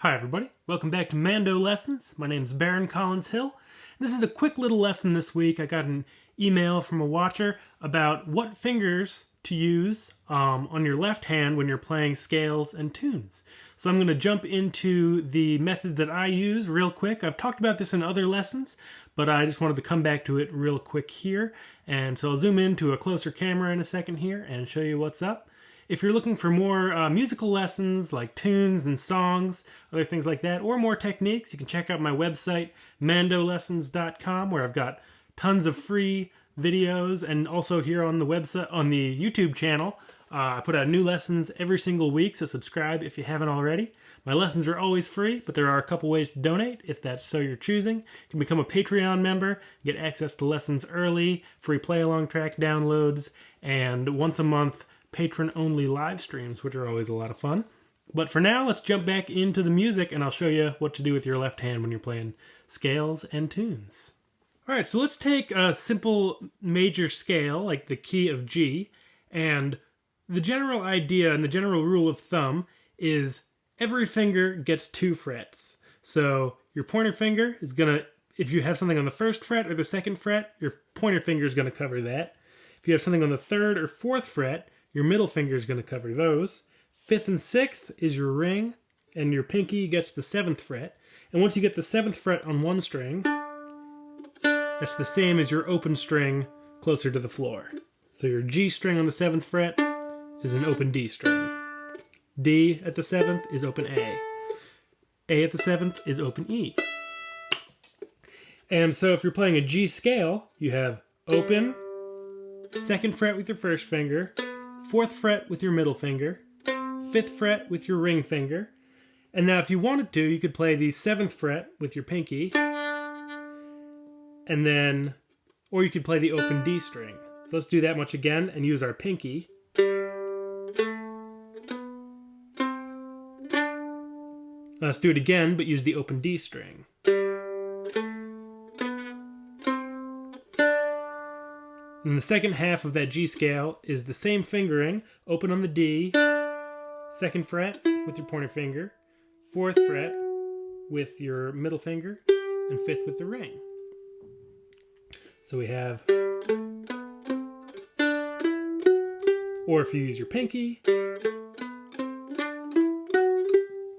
Hi everybody, welcome back to Mando Lessons. My name is Baron Collins Hill. This is a quick little lesson this week. I got an email from a watcher about what fingers to use on your left hand when you're playing scales and tunes. So I'm going to jump into the method that I use real quick. I've talked about this in other lessons, but I just wanted to come back to it real quick here. And so I'll zoom into a closer camera in a second here and show you what's up. If you're looking for more musical lessons like tunes and songs, other things like that, or more techniques, you can check out my website, mandolessons.com, where I've got tons of free videos, and also here on the website, on the YouTube channel, I put out new lessons every single week, so subscribe if you haven't already. My lessons are always free, but there are a couple ways to donate if that's so you're choosing. You can become a Patreon member, get access to lessons early, free play-along track downloads, and once a month, patron-only live streams, which are always a lot of fun. But for now, let's jump back into the music, and I'll show you what to do with your left hand when you're playing scales and tunes. All right, so let's take a simple major scale, like the key of G, and the general idea and the general rule of thumb is every finger gets 2 frets. So your pointer finger is going to, if you have something on the 1st fret or the 2nd fret, your pointer finger is going to cover that. If you have something on the 3rd or 4th fret, your middle finger is going to cover those. 5th and 6th is your ring, and your pinky gets the 7th fret. And once you get the 7th fret on one string, that's the same as your open string closer to the floor. So your G string on the 7th fret is an open D string. D at the 7th is open A. A at the 7th is open E. And so if you're playing a G scale, you have open, 2nd fret with your 1st finger, 4th fret with your middle finger, 5th fret with your ring finger, and now if you wanted to, you could play the 7th fret with your pinky, and then, or you could play the open D string. So let's do that much again and use our pinky. Let's do it again, but use the open D string. And the second half of that G scale is the same fingering, open on the D, 2nd fret with your pointer finger, 4th fret with your middle finger, and 5th with the ring. So we have, or if you use your pinky,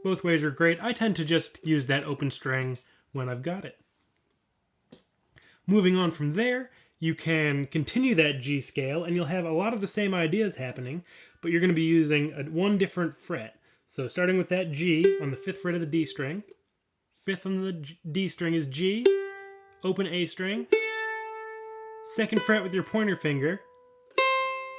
both ways are great. I tend to just use that open string when I've got it. Moving on from there, you can continue that G scale and you'll have a lot of the same ideas happening, but you're going to be using one different fret. So starting with that G on the 5th fret of the D string, 5th on the D string is G, open A string, 2nd fret with your pointer finger,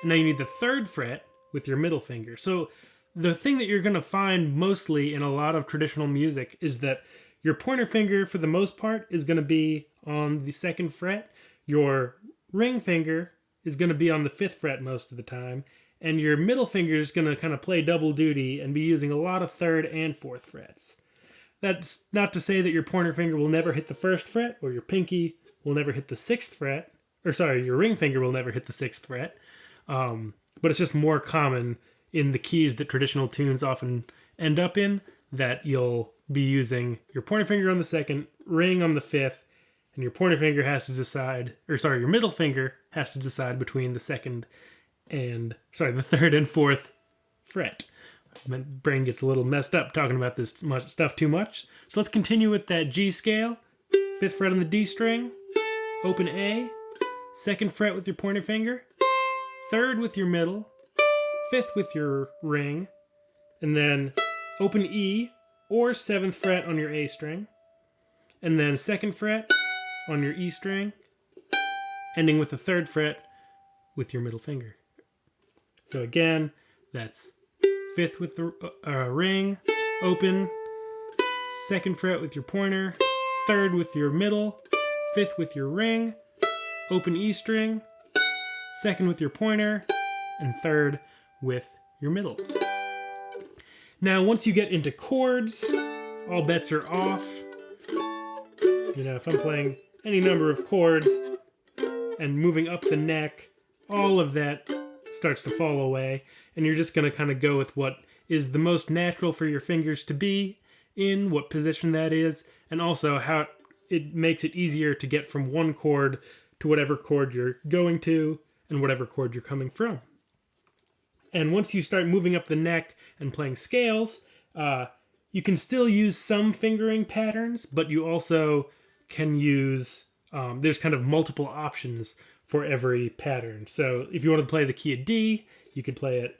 and now you need the 3rd fret with your middle finger. So the thing that you're going to find mostly in a lot of traditional music is that your pointer finger, for the most part, is going to be on the 2nd fret. Your ring finger is going to be on the 5th fret most of the time, and your middle finger is going to kind of play double duty and be using a lot of 3rd and 4th frets. That's not to say that your pointer finger will never hit the 1st fret, or your pinky will never hit the 6th fret, or sorry, your ring finger will never hit the 6th fret, but it's just more common in the keys that traditional tunes often end up in, that you'll be using your pointer finger on the 2nd, ring on the 5th, and your pointer finger has to decide, or sorry, your middle finger has to decide between the 2nd and, sorry, the 3rd and 4th fret. My brain gets a little messed up talking about this stuff too much. So let's continue with that G scale. 5th fret on the D string, open A, 2nd fret with your pointer finger, 3rd with your middle, 5th with your ring, and then open E or 7th fret on your A string, and then 2nd fret on your E string, ending with the 3rd fret with your middle finger. So again, that's 5th with the ring, open, 2nd fret with your pointer, 3rd with your middle, 5th with your ring, open E string, 2nd with your pointer, and 3rd with your middle. Now, once you get into chords, all bets are off. You know, if I'm playing any number of chords and moving up the neck, all of that starts to fall away, and you're just going to kind of go with what is the most natural for your fingers to be in, what position that is, and also how it makes it easier to get from one chord to whatever chord you're going to and whatever chord you're coming from. And once you start moving up the neck and playing scales, you can still use some fingering patterns, but you also can use, there's kind of multiple options for every pattern. So if you want to play the key of D, you could play it,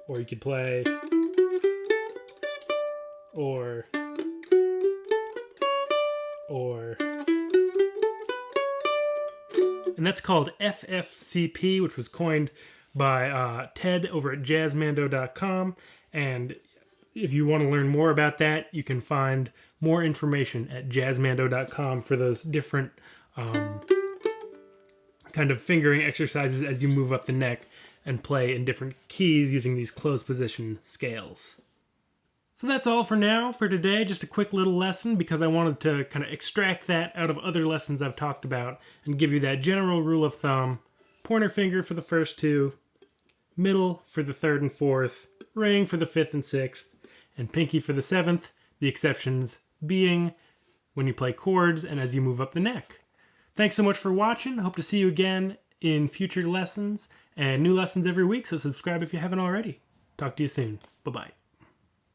or you could play, or, and that's called FFCP, which was coined by Ted over at jazzmando.com. And if you want to learn more about that, you can find more information at jazzmando.com for those different kind of fingering exercises as you move up the neck and play in different keys using these closed position scales. So that's all for now for today. Just a quick little lesson because I wanted to kind of extract that out of other lessons I've talked about and give you that general rule of thumb. Pointer finger for the first two, middle for the third and fourth, ring for the fifth and sixth, and pinky for the seventh, the exceptions being when you play chords and as you move up the neck. Thanks so much for watching. Hope to see you again in future lessons and new lessons every week, so subscribe if you haven't already. Talk to you soon. Bye-bye.